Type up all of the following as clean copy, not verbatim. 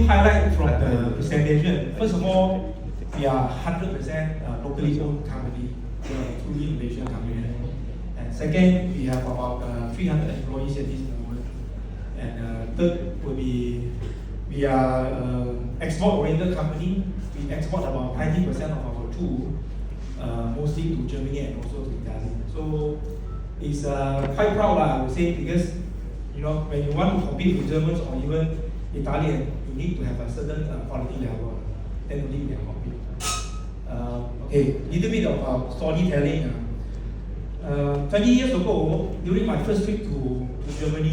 highlight from the presentation. First of all, we are 100% locally owned company, truly Malaysian company. And second, we have about 300 employees at this moment. And third would be, we are export-oriented company. We export about 90% of our tool, mostly to Germany and also to Italy. So it's quite proud, I would say, because when you want to compete with Germans or even Italian, you need to have a certain quality level. Then only you can compete. Okay, little bit of storytelling. 20 years ago, during my first trip to Germany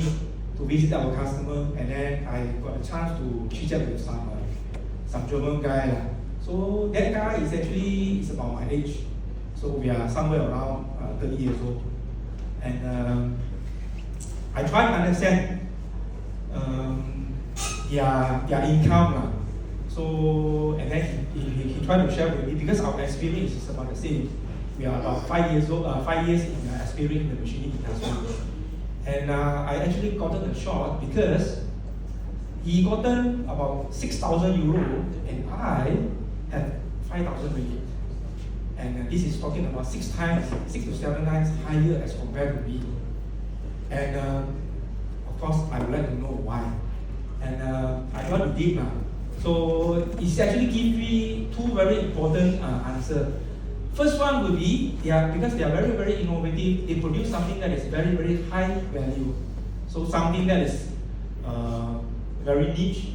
to visit our customer, and then I got a chance to chit chat with some German guy. So that guy is about my age. So we are somewhere around 30 years old. And I try to understand their income. So, and then he tried to share with me, because our experience is about the same. We are about 5 years old, 5 years in experience in the machining industry. And I actually gotten a shock because he gotten about 6,000 euro and I had 5,000 ringgit. And this is talking about 6 to 7 times higher as compared to me. And of course, I would like to know why. And I got to dig now. So it's actually give me two very important answers. First one would be, because they are very, very innovative, they produce something that is very, very high value. So something that is very niche,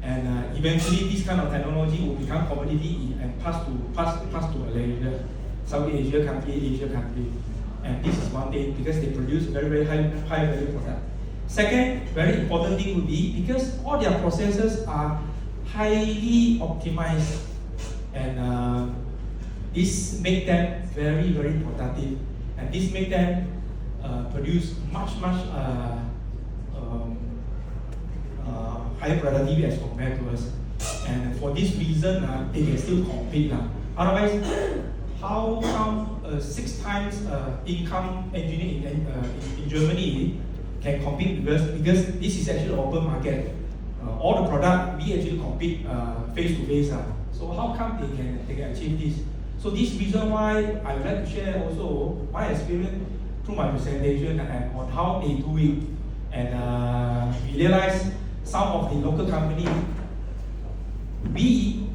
and eventually this kind of technology will become commodity and pass to Malaysia, South Asia country. And this is one thing, because they produce very, very high value product. Second, very important thing would be, because all their processes are highly optimized, and this make them very, very productive, and this make them produce much higher productivity as compared to us. And for this reason, they can still compete. Otherwise, how come 6 times income engineer in Germany can compete with us? Because this is actually an open market. All the product we actually compete face to face. So how come they can achieve this? So this reason why I would like to share also my experience through my presentation and on how they do it. And we realize some of the local company, we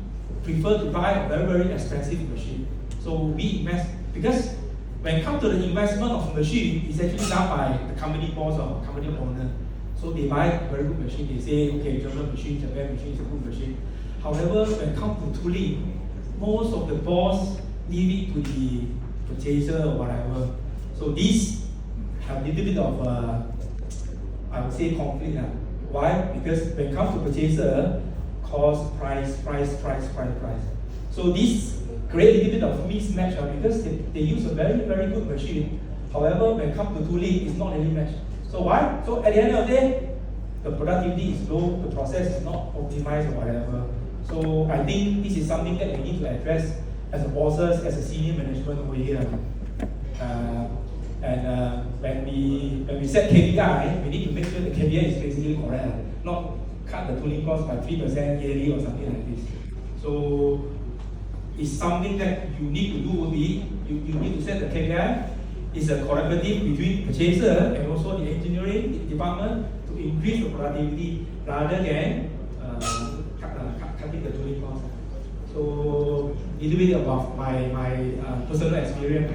prefer to buy a very, very expensive machine. So we invest, because when it comes to the investment of a machine, it's actually done by the company boss or company owner. So they buy a very good machine, they say, okay, German machine, Japan machine is a good machine. However, when it comes to tooling, most of the boss leave it to the purchaser or whatever. So these have a little bit of, I would say, conflict. Why? Because when it comes to purchaser, cost, price. So this create a little bit of mismatch because they use a very, very good machine. However, when it comes to tooling, it's not really matched. So why? So at the end of the day, the productivity is low, the process is not optimized or whatever. So I think this is something that we need to address as a bosses, as a senior management over here. When we set KPI, we need to make sure the KPI is basically correct, not cut the tooling cost by 3% yearly or something like this. So it's something that you need to do. You need to set the KPI. It's a collaborative between purchaser and also the engineering department to increase the productivity rather than cutting the tooling cost. So a little bit about my personal experience.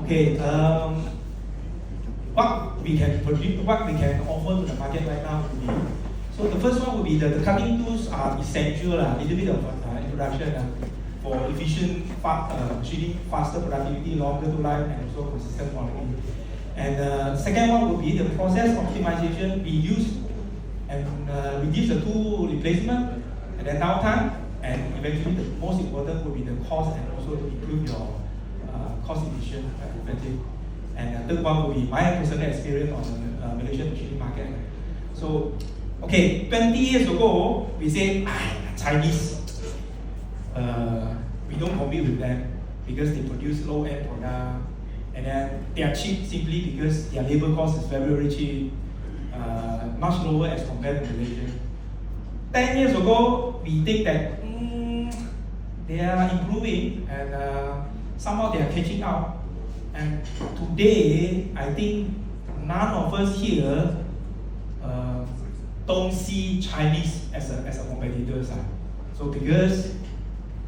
Okay, what we can produce, what we can offer to the market right now would be. So the first one would be the cutting tools are essential. A little bit of introduction for efficient machining, faster productivity, longer to life, and also consistent quality. And second one would be the process optimization. We use and reduce the tool replacement and then downtime, and eventually the most important would be the cost and also to improve your cost efficient and effective. And the third one would be my personal experience on the Malaysian machining market. So, okay, 20 years ago, we say, Chinese, we don't compete with them because they produce low-end product, and then they are cheap simply because their labor cost is very, very cheap. much lower as compared to Malaysia. 10 years ago, we think that they are improving and somehow they are catching up. And today, I think none of us here don't see Chinese as a competitors. So because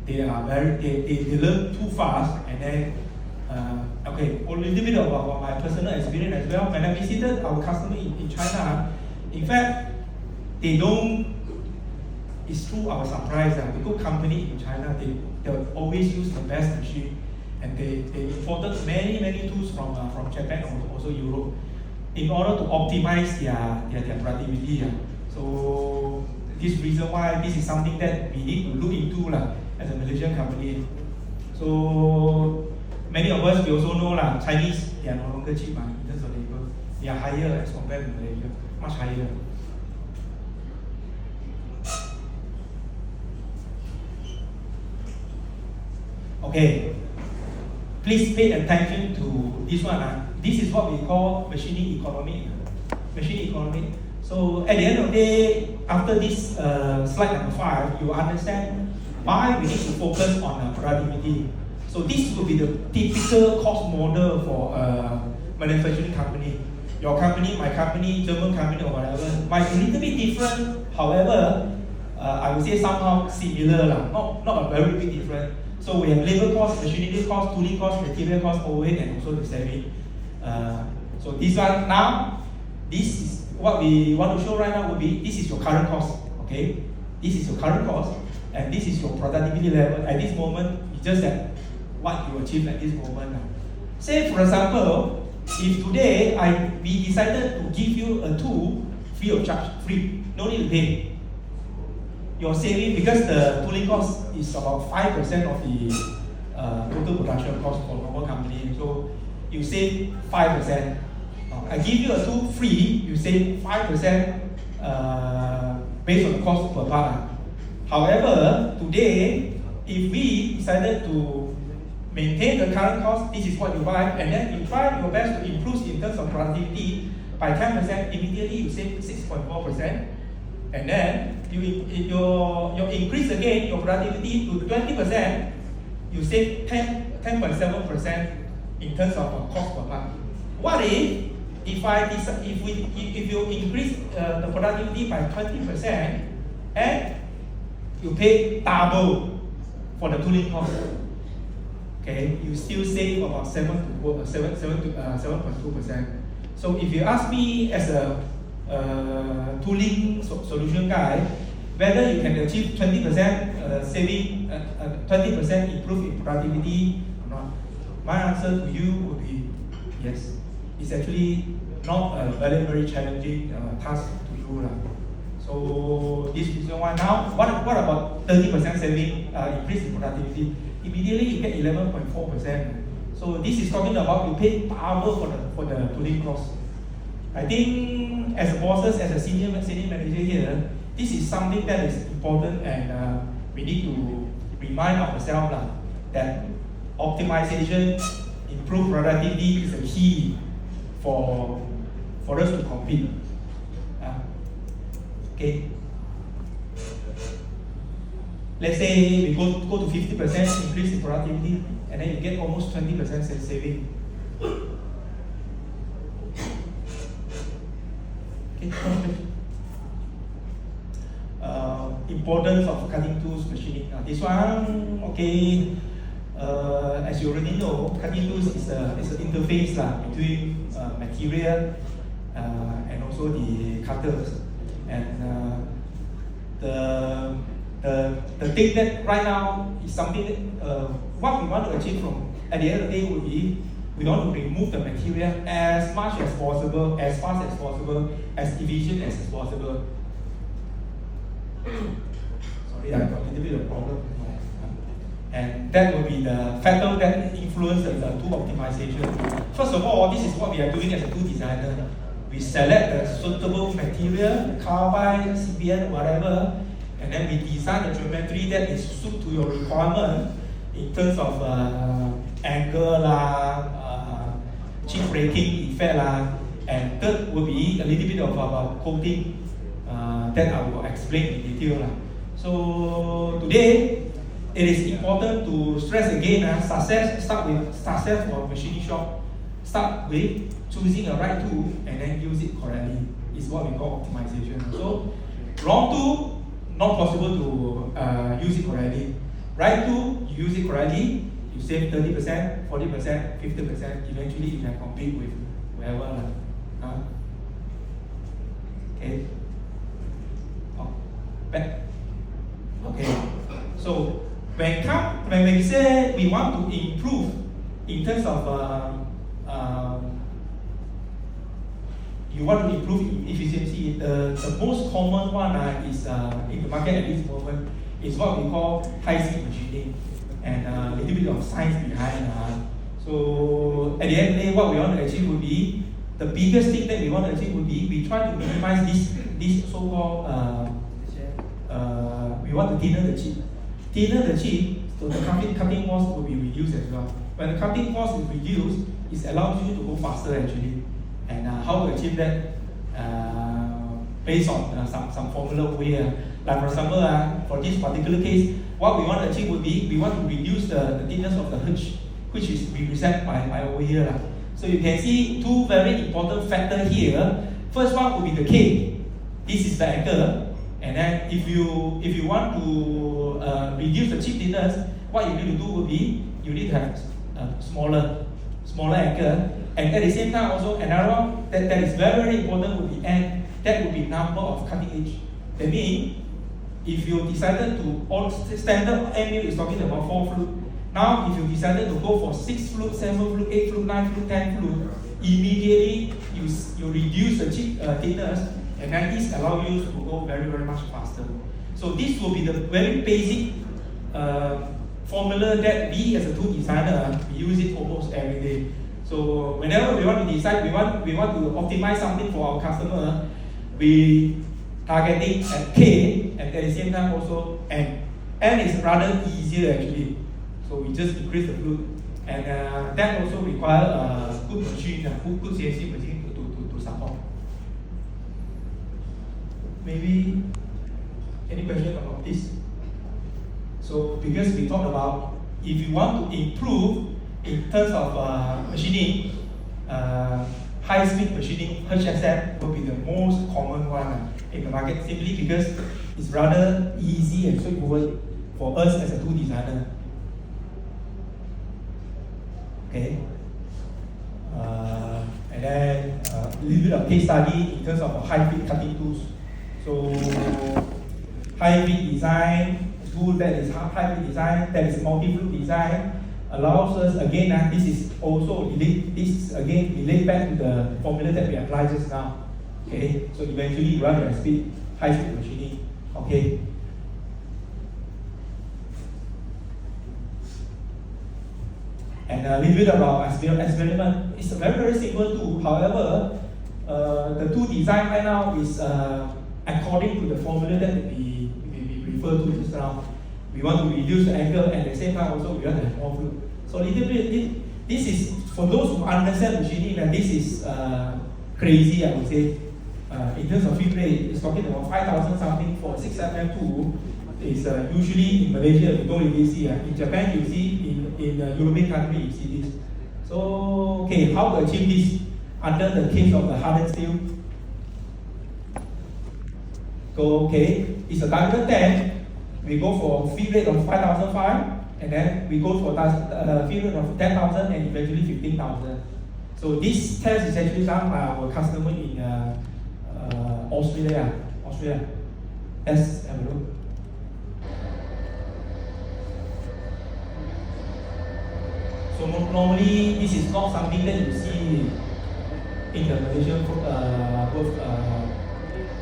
they are they learn too fast, and then okay, a little bit about my personal experience as well. When I visited our customer in China, in fact, they don't. It's through our surprise. The good company in China, they always use the best machine, and they imported many tools from Japan and also Europe in order to optimize their productivity. So this reason why this is something that we need to look into as a Malaysian company. So many of us, we also know Chinese, they are no longer cheap in terms of labor. They are higher as compared to Malaysia, much higher. Okay, please pay attention to this one. This is what we call machining economy. Machining economy. So at the end of the day, after this slide number 5, you understand why we need to focus on productivity. So this will be the typical cost model for a manufacturing company. Your company, my company, German company, or whatever, might be a little bit different. However, I would say somehow similar, not a very big difference. So we have labor cost, machinery cost, tooling cost, material cost, overhead, and also the saving. So this one now, this is what we want to show right now. Will be this is your current cost. Okay, this is your current cost, and this is your productivity level at this moment. It's just that what you achieve at this moment. Say for example, if today we decided to give you a tool free of charge, free, no need to pay. Your saving, because the tooling cost is about 5% of the total production cost for normal company, so you save 5%. I give you a tool free, you save 5% based on the cost per part. However, today, if we decided to maintain the current cost, this is what you buy, and then you try your best to improve in terms of productivity by 10%, immediately you save 6.4%. And then you increase again your productivity to 20%, you save 10.7% in terms of cost per part. What if you increase the productivity by 20% and you pay double for the tooling cost? Okay, you still save about 7.2%. So if you ask me as a tooling solution guy, whether you can achieve 20% saving, 20% improve in productivity or not, my answer to you would be yes. It's actually not a very challenging task to do. So this is why now, what about 30% saving, increase in productivity? Immediately you get 11.4%. So this is talking about you pay double for the tooling cost. I think as a bosses, as a senior manager here, this is something that is important, and we need to remind ourselves that optimization, improve productivity is a key for us to compete. Okay. Let's say we go to 50% increase in productivity, and then you get almost 20% saving. Importance of cutting tools machining. This one, okay, as you already know, cutting tools is an interface between material and also the cutters. And the thing that right now is something that, what we want to achieve from at the end of the day would be we want to remove the material as much as possible, as fast as possible, as efficient as possible. Sorry, I got a little bit of problem. And that will be the factor that influences the tool optimization. First of all, this is what we are doing as a tool designer. We select the suitable material, carbide, CBN, whatever, and then we design the geometry that is suited to your requirement in terms of angle, chip breaking effect, And third will be a little bit of about coding that I will explain in detail. So today, it is important to stress again, success start with success for machining shop. Start with choosing the right tool and then use it correctly. Is what we call optimization. So wrong tool, not possible to use it correctly. Right tool, you use it correctly, you save 30%, 40%, 50%. Eventually, you can compete with whoever. Okay. Oh, back. Okay. So when we say we want to improve in terms of you want to improve efficiency, the most common one is in the market at this moment is what we call high-speed machining, and a little bit of science behind. So at the end of the day, what we want to achieve would be, the biggest thing that we want to achieve would be, we try to minimize this so-called, we want to thinner the chip. Thinner the chip, so the cutting cost will be reduced as well. When the cutting cost is reduced, it allows you to go faster actually. And how to achieve that? Based on some formula way. Like for example, for this particular case, what we want to achieve would be, we want to reduce the thickness of the hitch, which is represented by over here. So you can see two very important factors here. First one would be the K. This is the angle. And then if you want to reduce the chip thickness, what you need to do would be, you need to have a smaller angle. And at the same time also, another one that is very, very important would be N. That would be number of cutting edge. That means, if you decided to, all standard MU is talking about 4 flute. Now, if you decided to go for 6 flute, 7 flute, 8 flute, 9 flute, 10 flute, immediately you reduce the chip thickness, and then this allows you to go very, very much faster. So this will be the very basic formula that we as a tool designer, we use it almost every day. So whenever we want to decide, we want to optimize something for our customer, we targeting at K, and at the same time also N. N is rather easier actually. So we just increase the flute, and that also require a good machine, good CNC machine to support. Maybe any question about this? So because we talked about, if you want to improve in terms of machining, high-speed machining, HSM will be the most common one in the market, simply because it's rather easy and straightforward for us as a tool designer. Okay. And then a little bit of case study in terms of high-speed cutting tools. So high-speed design, tool that is high-speed design, that is multi-flute design, allows us, again, this is also relate back to the formula that we applied just now. Okay, so eventually you run high speed machining. Okay. And a little bit about experiment. It's a very, very simple tool. However, the tool design right now is according to the formula that we refer to just now. We want to reduce the angle, and at the same time also we want to have more fluid. So a little bit, this is, for those who understand machining, and this is crazy, I would say. In terms of feed rate, it's talking about 5,000 something for 6 mm tool. Is usually in Malaysia you don't really see. In Japan you see, in European country you see this. So okay, how to achieve this under the case of the hardened steel? So okay, it's a diameter 10. We go for feed rate of 5,005, and then we go for feed rate of 10,000 and eventually 15,000. So this test is actually done by our customer in Australia. Let's have a look. So normally this is not something that you see in the Malaysian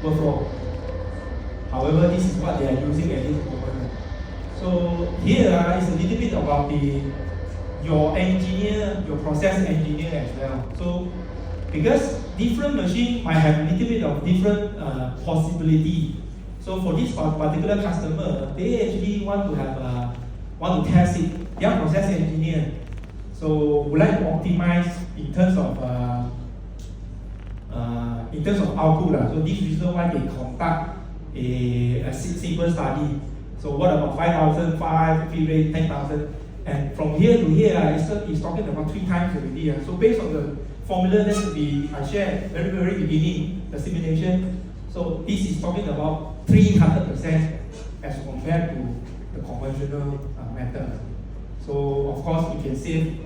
workflow. However, this is what they are using at this moment. So here is a little bit about your engineer, your process engineer as well. So because different machine might have a little bit of different possibility. So for this particular customer, they actually want to test it. They are process engineer. So would like to optimize in terms of in terms of output. So this is reason why they conduct a simple study. So what about 5,000, 50 rate, 10,000? And from here to here, it's talking about 3 times already. So based on the formula that I shared very beginning, the simulation, so this is talking about 300% as compared to the conventional method. So of course you can save,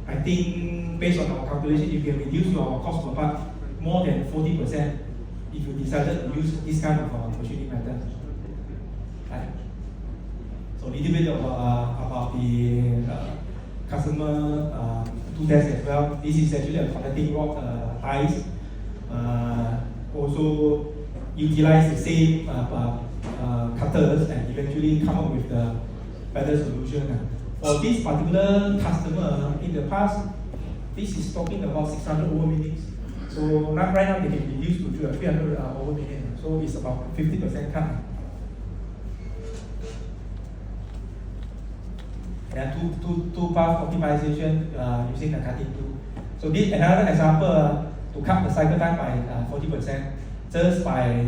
I think based on our calculation, you can reduce your cost per part more than 40% if you decided to use this kind of machining method. Right? So a little bit about the customer do test as well. This is actually a connecting rod ties. Also utilize the same cutters and eventually come up with the better solution. For this particular customer, in the past, this is talking about 600 over minutes. So right now they can reduce to 300 over minutes. So it's about 50% cut. And two path optimization using the cutting tool. So this another example to cut the cycle time by 40% just by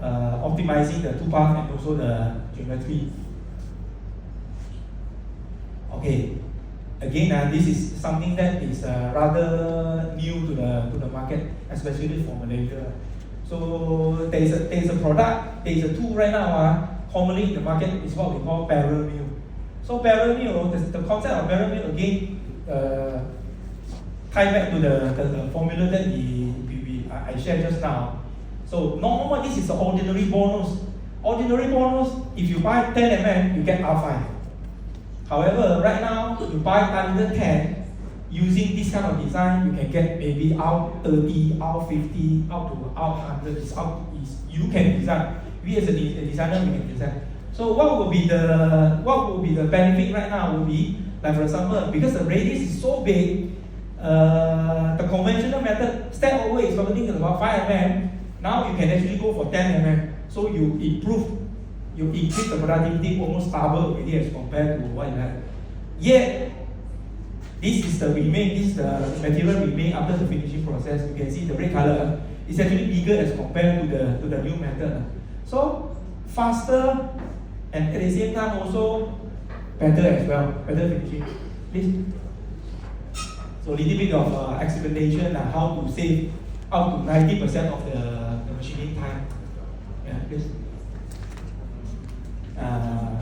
optimizing the 2 path and also the geometry. Okay, again, this is something that is rather new to the market, especially for Malaysia. So there is a product, there is a tool right now. Commonly in the market is what we call barrel mill. So barrel mill, the concept of barrel mill again tie back to the formula that I shared just now. So normally this is the ordinary bonus. Ordinary bonus, if you buy 10 mm, you get R5. However, right now, you buy under 10, using this kind of design, you can get maybe out 30, out 50, out to out 100. You can design. We as a designer, we can design. So what will be the benefit right now will be, like for example, because the radius is so big, the conventional method, step over is probably about 5 mm. Now you can actually go for 10 mm. So you increase the productivity almost double already as compared to what you have. Yet, this is the material remain after the finishing process. You can see the red color is actually bigger as compared to the new method. So faster and at the same time also better as well, better finishing. Please. So a little bit of explanation on how to save up to 90% of the machining time. Yeah, please.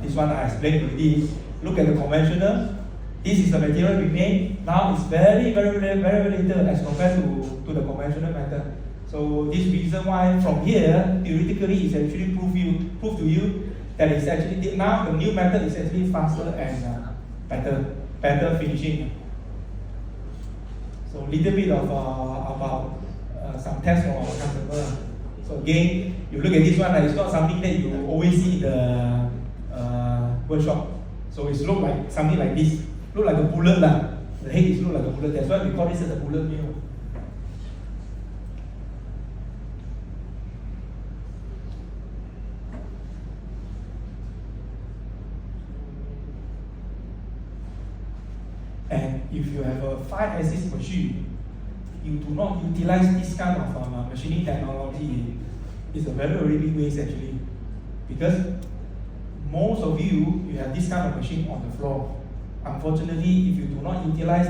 This one I explained already. Look at the conventional. This is the material we made. Now it's very little as compared to the conventional method. So this reason why from here, theoretically, it's actually prove to you that it's actually now the new method is actually faster and better finishing. So a little bit of about some tests from our customer. So again, you look at this one, it's not something that you always see in the workshop. So it's look like something like this. Look like a bullet lah. The head is look like a bullet. That's why we call this as a bullet mill. And if you have a 5-axis machine, you do not utilize this kind of machining technology. It's a very big waste actually, because most of you have this kind of machine on the floor. Unfortunately, if you do not utilize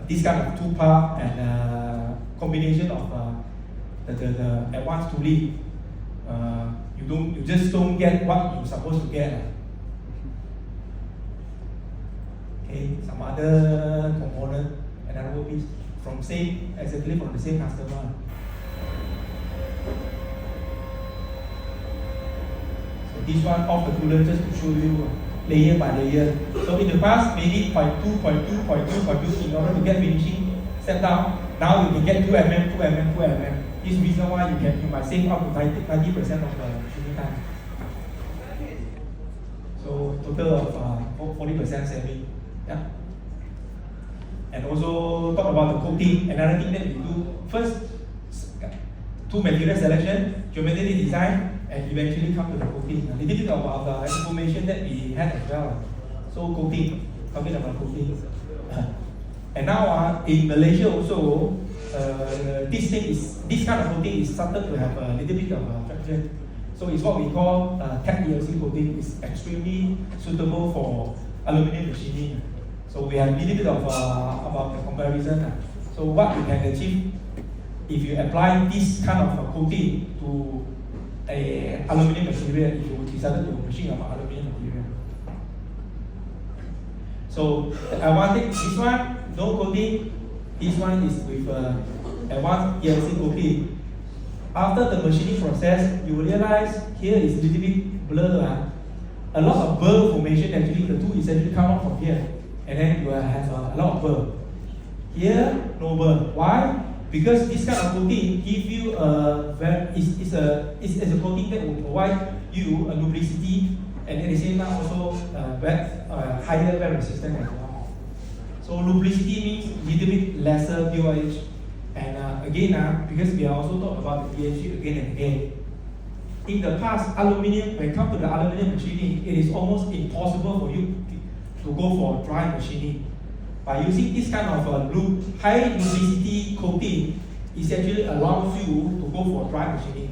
this kind of 2-part and combination of the advanced tooling, you just don't get what you're supposed to get. Okay, some other component, another piece exactly from the same customer. So this one off the cooler just to show you layer by layer. So in the past, maybe 0.2 in order to get finishing, step down. Now you can get 2 mm, 2 mm, 2 mm. This is the reason why you might save up to 90% of the machining time. So total of 40% saving. Yeah. And also talk about the coating. Another thing that we do first, 2 material selection, geometry design, and eventually come to the coating. A little bit about the information that we had as well. So coating, talking about coating. And now in Malaysia also, this kind of coating is started to have a little bit of traction. So it's what we call tap ELC coating. It's extremely suitable for aluminum machining. So we have a little bit of about the comparison. So what you can achieve if you apply this kind of coating to a aluminum material, if you decided to machine of aluminum material. So the advantage, this one, no coating. This one is with advanced ELC coating. After the machining process, you will realize here is a little bit blur. A lot of burr formation, actually the tool is actually come out from here. And then you will have a lot of burr. Here, no burr. Why? Because this kind of coating give you it's a coating that will provide you a lubricity and at the same time also higher wear resistance as well. So lubricity means a little bit lesser BOH. And again, because we are also talking about the pH again and again. In the past, aluminium, when it comes to the aluminium machining, it is almost impossible for you to go for dry machining. By using this kind of high lubricity coating, it actually allows you to go for dry machining.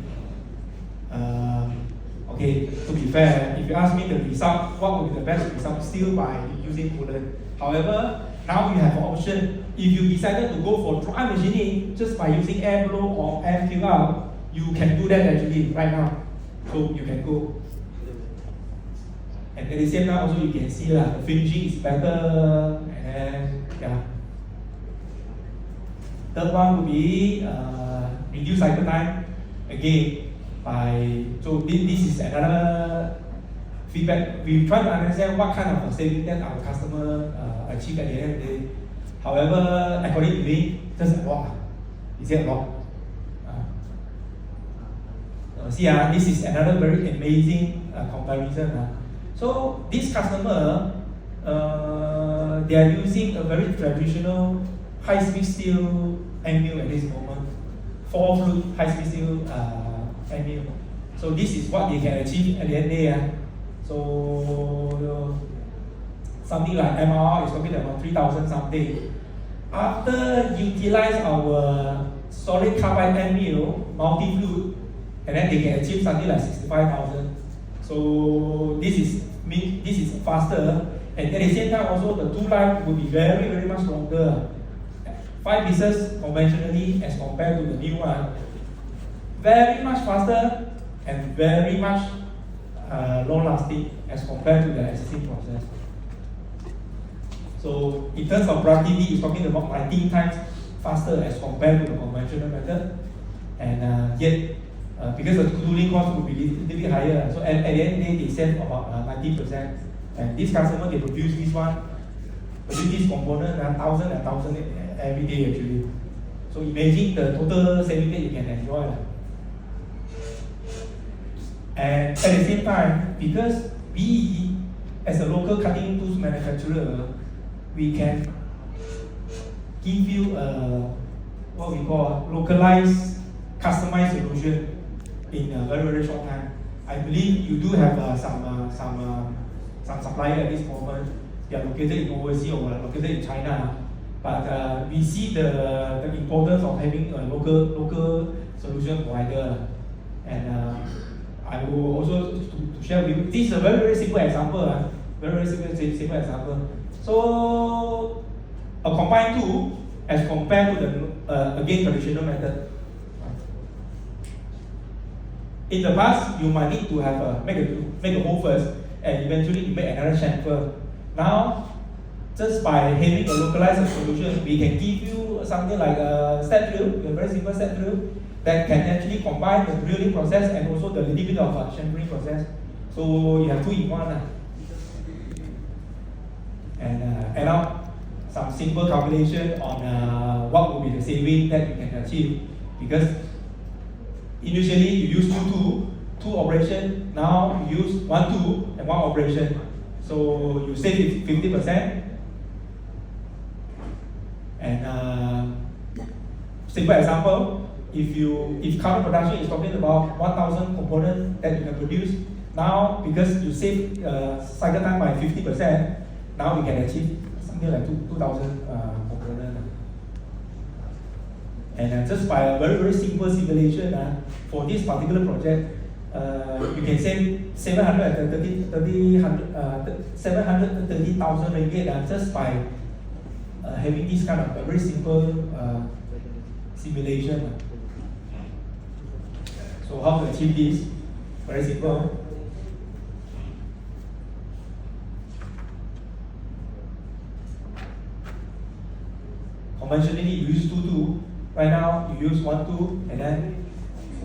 Okay, to be fair, if you ask me the result, what would be the best result? Still by using coolant. However, now you have an option. If you decided to go for dry machining just by using air blow or air fill out, you can do that actually right now. So you can go. And at the same time also you can see the finishing is better. And yeah. Third one would be reduce cycle time. Again, so this is another feedback. We try to understand what kind of saving that our customer achieve at the end of the day. However, according to me, just a lot. Is it a lot? See, this is another very amazing comparison. So this customer, they are using a very traditional high-speed steel end mill at this moment, 4-flute high-speed steel end mill. So this is what they can achieve at the end of the day. So something like MRR is talking about 3,000 something. After utilize our solid carbide end mill, multi-flute, and then they can achieve something like 65,000. So this is faster, and at the same time also the tool life will be very, very much longer. 5 pieces conventionally as compared to the new one, very much faster and very much long lasting as compared to the existing process. So in terms of productivity, it's talking about 19 times faster as compared to the conventional method, and yet because the tooling cost will be a little bit higher. So at the end of the day, they save about 90%. And this customer, they produce this component 1,000 every day actually. So imagine the total saving that you can enjoy. And at the same time, because we, as a local cutting tools manufacturer, we can give you what we call localized, customized solution in a very, very short time. I believe you do have some supplier at this moment. They are located in overseas or located in China. But we see the importance of having a local solution provider. And I will also to share with you. This is a very, very simple example. Very simple example. So a combined tool as compared to the again traditional method. In the past, you might need to have make a hole first, and eventually you make another chamfer. Now, just by having a localized solution, we can give you something like a step drill, a very simple step drill that can actually combine the drilling process and also the little bit of chamfering process. So you have 2 in 1. And add up some simple calculation on what will be the saving that you can achieve. Because initially you use two operation, now you use 1 tool and 1 operation. So you save 50%. And simple example, if current production is talking about 1,000 components that you can produce, now because you save cycle time by 50%, now we can achieve something like 2,000 components. And just by a very, very simple simulation for this particular project, you can save 730,000 ringgit just by having this kind of a very simple simulation. So how to achieve this? Very simple. Conventionally, you use 2 tools. Right now, you use 1 tool and then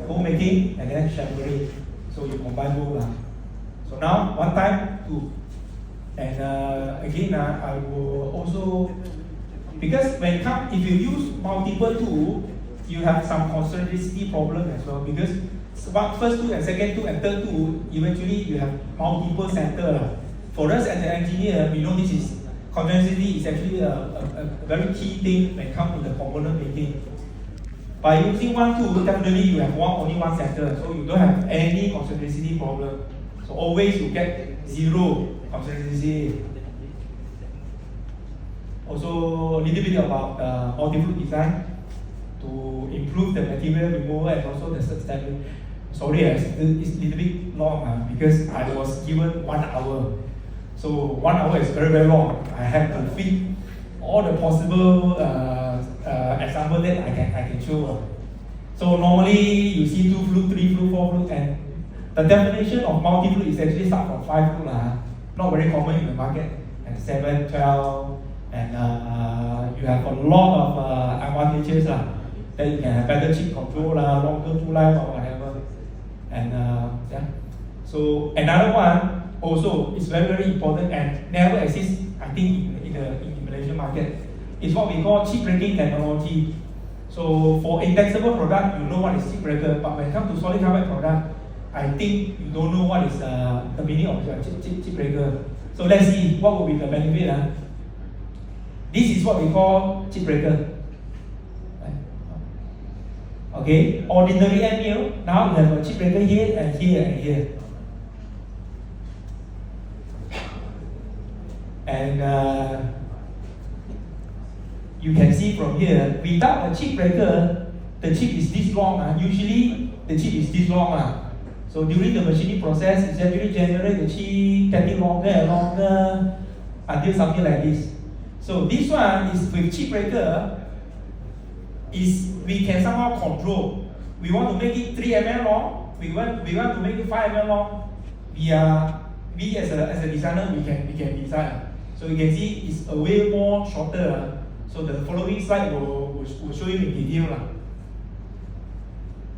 homemaking and then chamfering. So you combine both. So now, 1 time, 2. And again, I will also, because when it comes, if you use multiple tools, you have some concentricity problem as well. Because first tool and second tool and third tool, eventually you have multiple centers. For us as an engineer, we know this is concentricity is actually a very key thing when it comes to the component making. By using 1 tool, definitely you have only one center, so you don't have any concentricity problem. So always you get 0 concentricity. Also, a little bit about multi-fluid design to improve the material removal and also the stability. Sorry, it's a little bit long because I was given 1 hour. So 1 hour is very, very long. I have to fit all the possible example that I can show. So normally you see 2 fluid, 3 fluid, 4 fluid, and the definition of multi-fluid is actually start from 5 fluid. Not very common in the market, and 7, 12, and you have a lot of advantages. Then you can have better chip control, longer tool life or whatever. And yeah. So another one also is very, very important and never exists, I think, in the Malaysian market. It's what we call chip breaking technology. So for indexable product, you know what is chip breaker, but when it comes to solid carbide product, I think you don't know what is the meaning of chip breaker. So let's see what will be the benefit. This is what we call chip breaker. Okay, ordinary end mill. Now we have a chip breaker here and here and here. And you can see from here, without a chip breaker, the chip is this long. Usually the chip is this long. So during the machining process, it's actually generate the chip getting longer and longer until something like this. So this one is with chip breaker, we can somehow control. We want to make it 3 mm long. We want to make it 5 mm long. We as a designer, we can design. So you can see it's a way more shorter. So the following slide will show you in detail.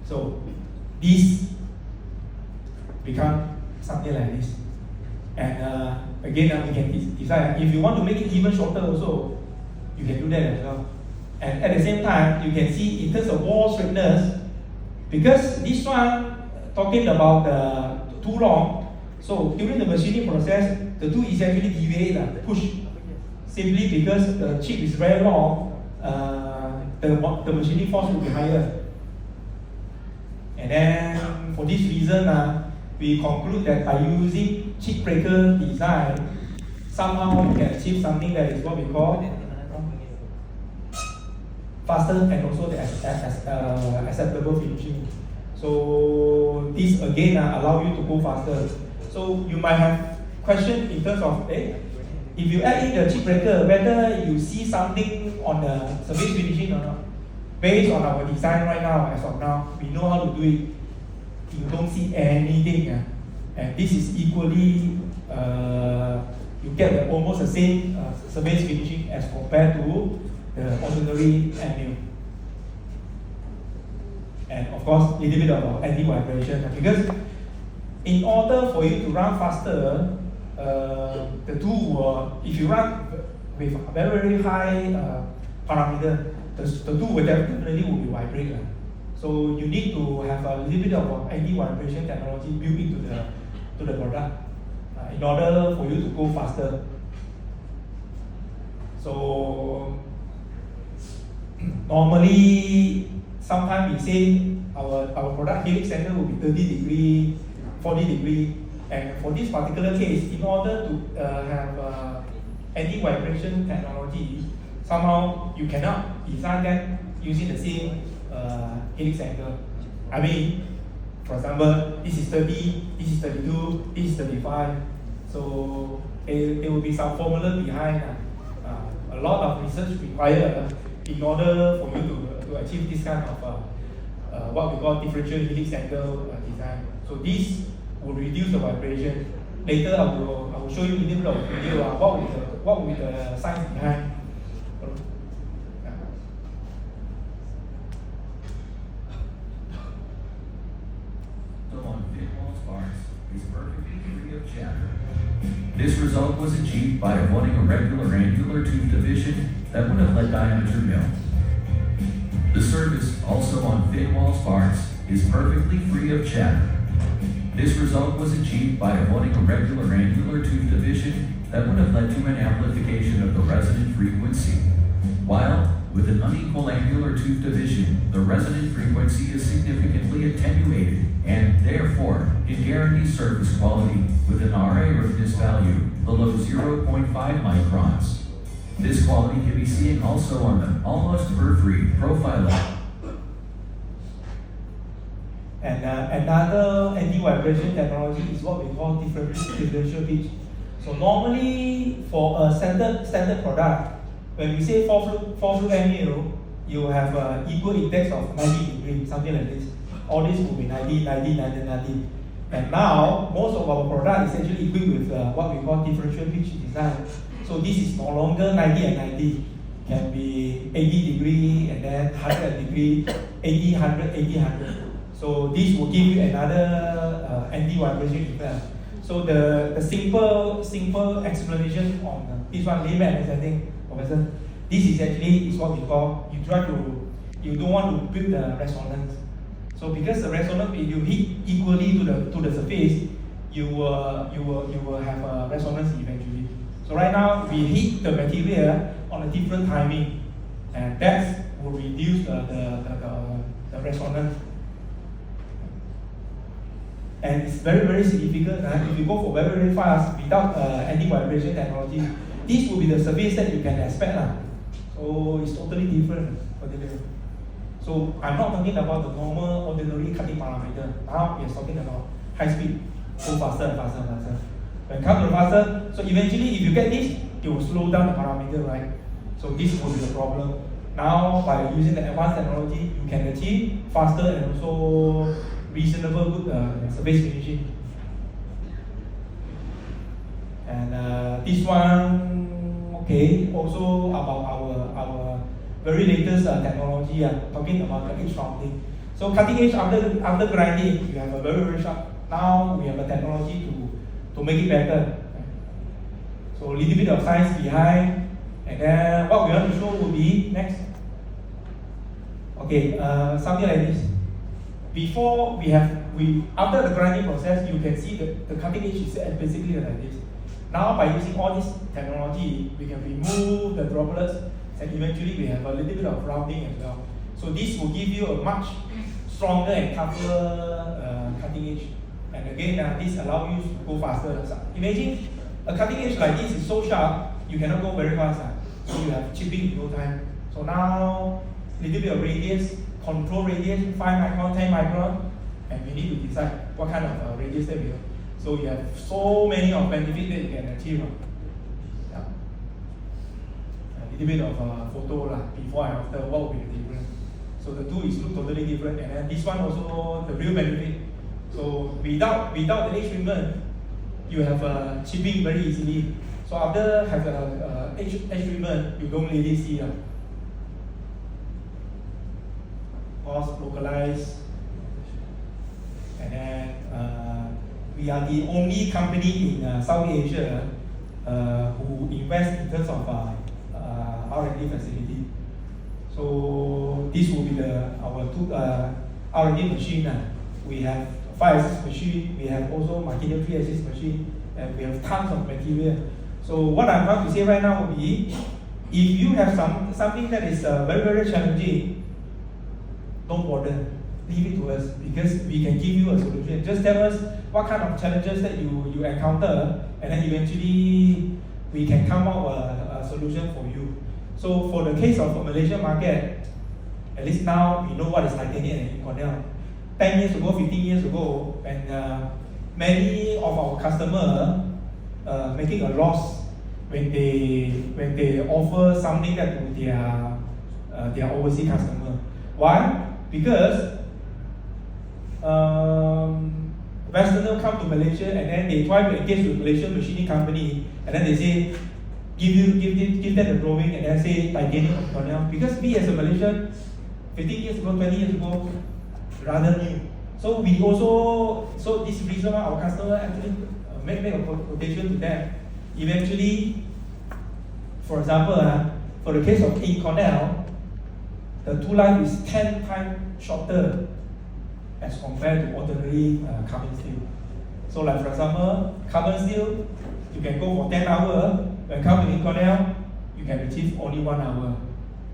So this become something like this. And again, we can decide if you want to make it even shorter also, you can do that as well. And at the same time, you can see in terms of wall straightness, because this one talking about the too long. So during the machining process, the tool is actually deviated, push. Simply because the chip is very long, the machining force will be higher. And then for this reason, we conclude that by using chip breaker design, somehow we can achieve something that is what we call faster and also the acceptable finishing. So this again allow you to go faster. So you might have question in terms of if you add in the chip breaker, whether you see something on the surface finishing or not. Based on our design right now, as of now, we know how to do it. You don't see anything, and this is equally you get almost the same surface finishing as compared to the ordinary annual. And of course, a little bit of anti-vibration, because in order for you to run faster, the tool will, if you run with a very, very high parameter, the tool will definitely will be vibrate. So you need to have a little bit of anti-vibration technology built into the product in order for you to go faster. So normally, sometimes we say our product heating center will be 30 degree, 40 degree, and for this particular case, in order to have anti-vibration technology, somehow you cannot design that using the same helix angle. I mean, for example, this is 30, this is 32, this is 35. So there will be some formula behind. A lot of research required in order for you to achieve this kind of what we call differential helix angle design. So this will reduce the vibration. Later I will show you a little bit of video what will be the science behind. Is perfectly free of chatter. This result was achieved by avoiding a regular angular tooth division that would have let diameter mill. The surface, also on thin wall sparks, is perfectly free of chatter. This result was achieved by avoiding a regular angular tooth division that would have led to an amplification of the resonant frequency. While, with an unequal angular tooth division, the resonant frequency is significantly attenuated and, therefore, it guarantees surface quality with an RA roughness value below 0.5 microns. This quality can be seen also on the almost fur-free profile level. And another anti-vibration technology is what we call differential pitch. So normally, for a standard product, when we say 4 fluid MU, you have an equal index of 90 degrees, something like this. All this will be 90, 90, 90, 90. And now, most of our product is actually equipped with what we call differential pitch design. So this is no longer 90 and 90. Can be 80 degree and then 100 degree, 80, 100, 80, 100. So this will give you another anti-vibration effect. So the simple explanation on this one, layman understanding, Professor, this is actually what we call, you don't want to build the resonance. So because the resonance, if you hit equally to the surface, you will have a resonance eventually. So right now we hit the material on a different timing, and that will reduce the resonance. And it's very, very significant. If you go for very, very fast without anti-vibration technology, this will be the surface that you can expect. So it's totally different. So I'm not talking about the normal, ordinary cutting parameter. Now we're talking about high speed, go faster and faster and faster. When it comes to faster, so eventually if you get this, it will slow down the parameter, right? So this will be the problem. Now by using the advanced technology, you can achieve faster and also reasonable good surface finishing. And this one, okay, also about our very latest technology, talking about the edge rounding. So cutting edge after grinding, you have a very, very sharp. Now we have a technology to make it better. So a little bit of science behind, and then what we want to show will be next. Okay, something like this. Before after the grinding process, you can see the cutting edge is basically like this. Now by using all this technology, we can remove the droplets, and eventually we have a little bit of rounding as well. So this will give you a much stronger and tougher cutting edge. And again, this allows you to go faster. So imagine a cutting edge like this is so sharp, you cannot go very fast. So you have chipping in no time. So now, a little bit of radius, control radius, 5 micron, 10 micron, and we need to decide what kind of radius that we have. So you have so many of benefits that you can achieve. Yeah. A little bit of photo before and after, what will be the difference? So the two is look totally different, and then this one also the real benefit. So without the edge treatment, you have chipping very easily. So after have edge treatment, you don't really see. Cost localized, and then we are the only company in South Asia who invest in terms of R&D facility. So this will be our two R&D machine. We have 5-axis machine, we have also material 3-axis machine, and we have tons of material. So what I'm trying to say right now will be, if you have something that is very, very challenging, don't bother, leave it to us, because we can give you a solution. Just tell us what kind of challenges that you encounter, and then eventually we can come up with a solution for you. So for the case of the Malaysian market, At least now we know what is titanium and inconel. 10 years ago, 15 years ago, when many of our customers making a loss when they offer something that to their overseas customer. Why? Because Westerners come to Malaysia and then they try to engage with Malaysian machining company and then they say give them the drawing and then say titanium or inconel. Because we as a Malaysian 15 years ago, 20 years ago, rather new. So we also, so this reason why our customer actually make a quotation to them. Eventually, for example, for the case of inconel, the tool life is 10 times shorter as compared to ordinary carbon steel. So like for example, carbon steel, you can go for 10 hours. When come to inconel, you can achieve only 1 hour.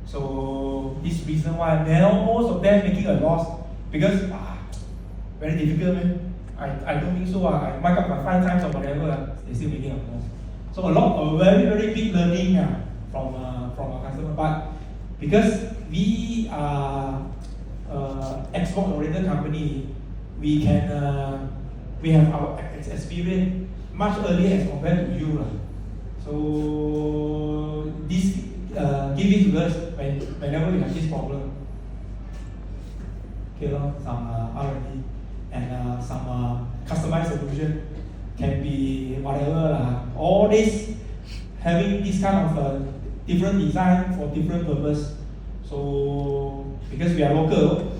So this reason why now most of them making a loss because very difficult, man. I don't think so. I mark up my 5 times or whatever, they still making a loss. So a lot of very big learning from our customer. But because we are export oriented company, we can we have our experience much earlier as compared to you. So this give it to us whenever we have this problem. Okay, some R&D and some customized solution can be whatever. All this having this kind of different design for different purpose. So because we are local,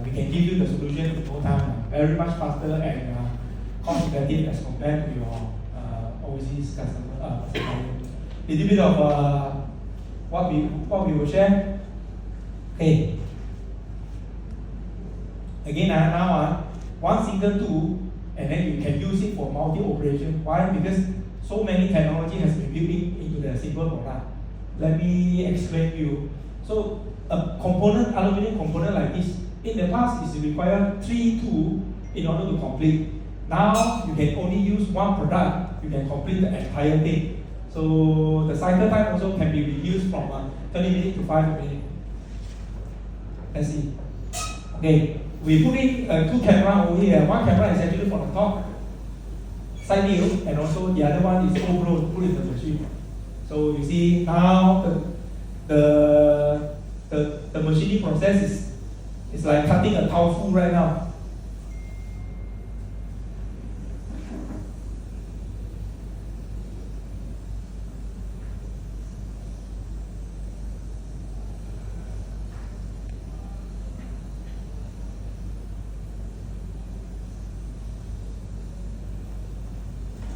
we can give you the solution in no time, very much faster and cost effective as compared to your overseas customer. Little bit of what we will share. Okay. Again, now one single tool, and then you can use it for multi-operation. Why? Because so many technology has been built into the simple product. Let me explain to you. So a component, aluminum component like this, in the past it required 3 tools in order to complete. Now you can only use one product, you can complete the entire thing. So the cycle time also can be reduced from 30 minutes to 5 minutes. Let's see. Okay, we put in 2 cameras over here. One camera is actually from the top, side view, and also the other one is overload, put in the machine. So you see now the machining process is like cutting a tofu right now.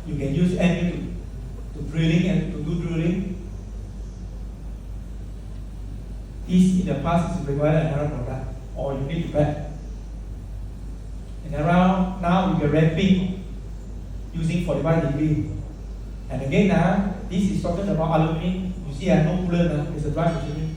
You can use any to drilling and to do drilling. This in the past is required another product, or you need to wrap. And around now you can wrapping using 45 degree. And again this is talking about aluminum. You see no coolant, it's a dry machining.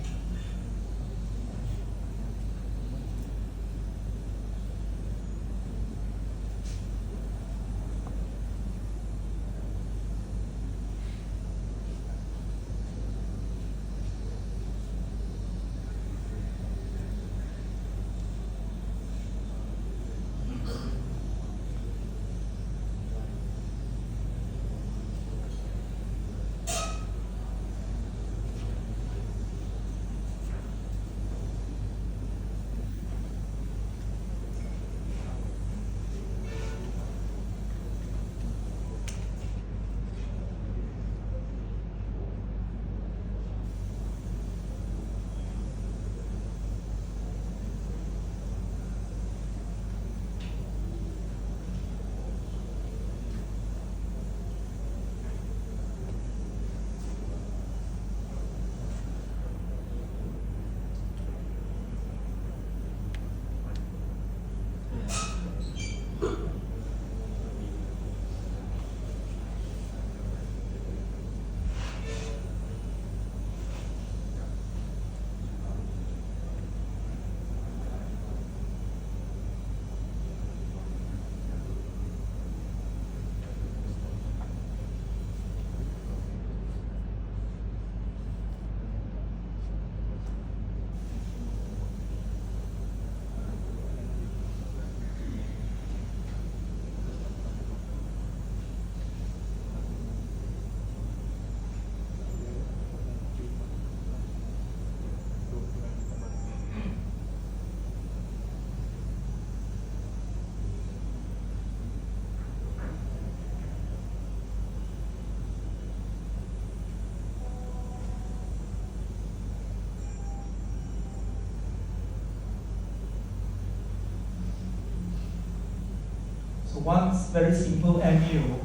one very simple MU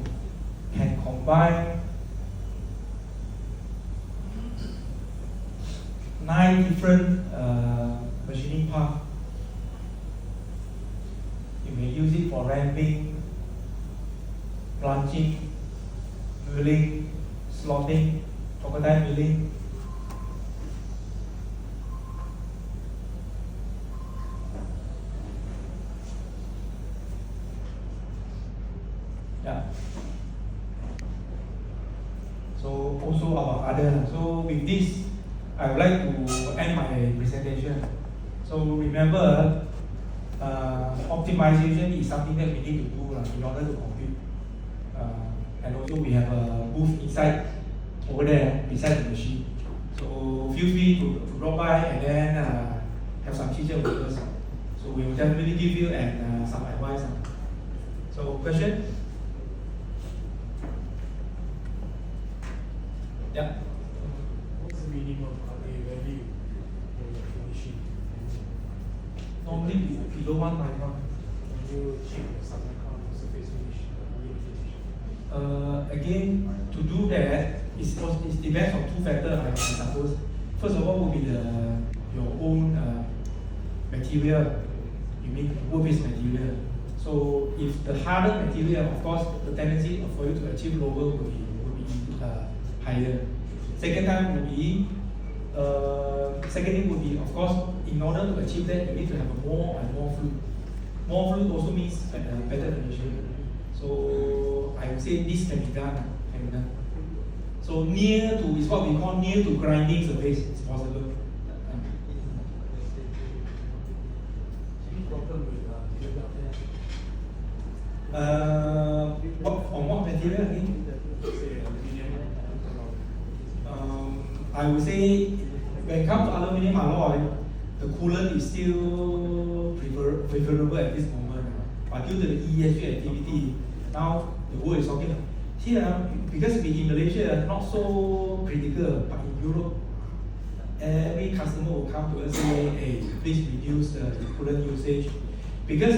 can combine 9 different machining parts. You may use it for ramping, blanching, milling, slotting, crocodile milling. Yeah. So also about other. So with this, I would like to end my presentation. So remember, optimization is something that we need to do in order to compute. And also we have a booth inside over there beside the machine. So feel free to drop by and then have some teacher with us. So we will definitely give you some advice. So question? Yeah. What's the meaning of a value for your finishing? Normally below 1 micron. When you check the submicron surface finish, real finish. Again, to do that, it depends on 2 factors, I suppose. First of all, will be your own material. You mean wood-based material. So if the harder material, of course, the tendency for you to achieve lower will be higher. Second thing would be, of course, in order to achieve that, you need to have more and more fluid. More fluid also means better finishing. So I would say this can be done. So near to is what we call near to grinding surface is possible. Any problem with On what material again? say aluminium alloy? I would say when it comes to aluminium alloy, the coolant is still preferable at this moment. But due to the ESG activity, now the world is talking. Here, because we in Malaysia not so critical, but in Europe, every customer will come to us and say, hey, please reduce the coolant usage. Because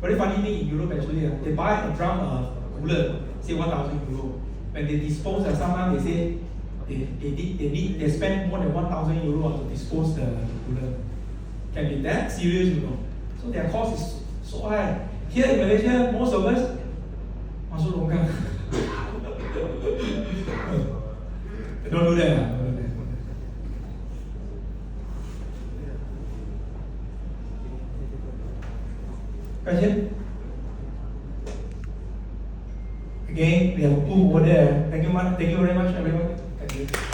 very funny thing in Europe actually, they buy a drum of coolant, say 1,000 euro. When they dispose, sometimes they say they spend more than 1,000 euro to dispose the coolant. Can be that serious, So their cost is so high. Here in Malaysia, most of us masuk longkang. Don't do that. Question? Again, we have a booth over there. Thank you very much, everyone. Thank you.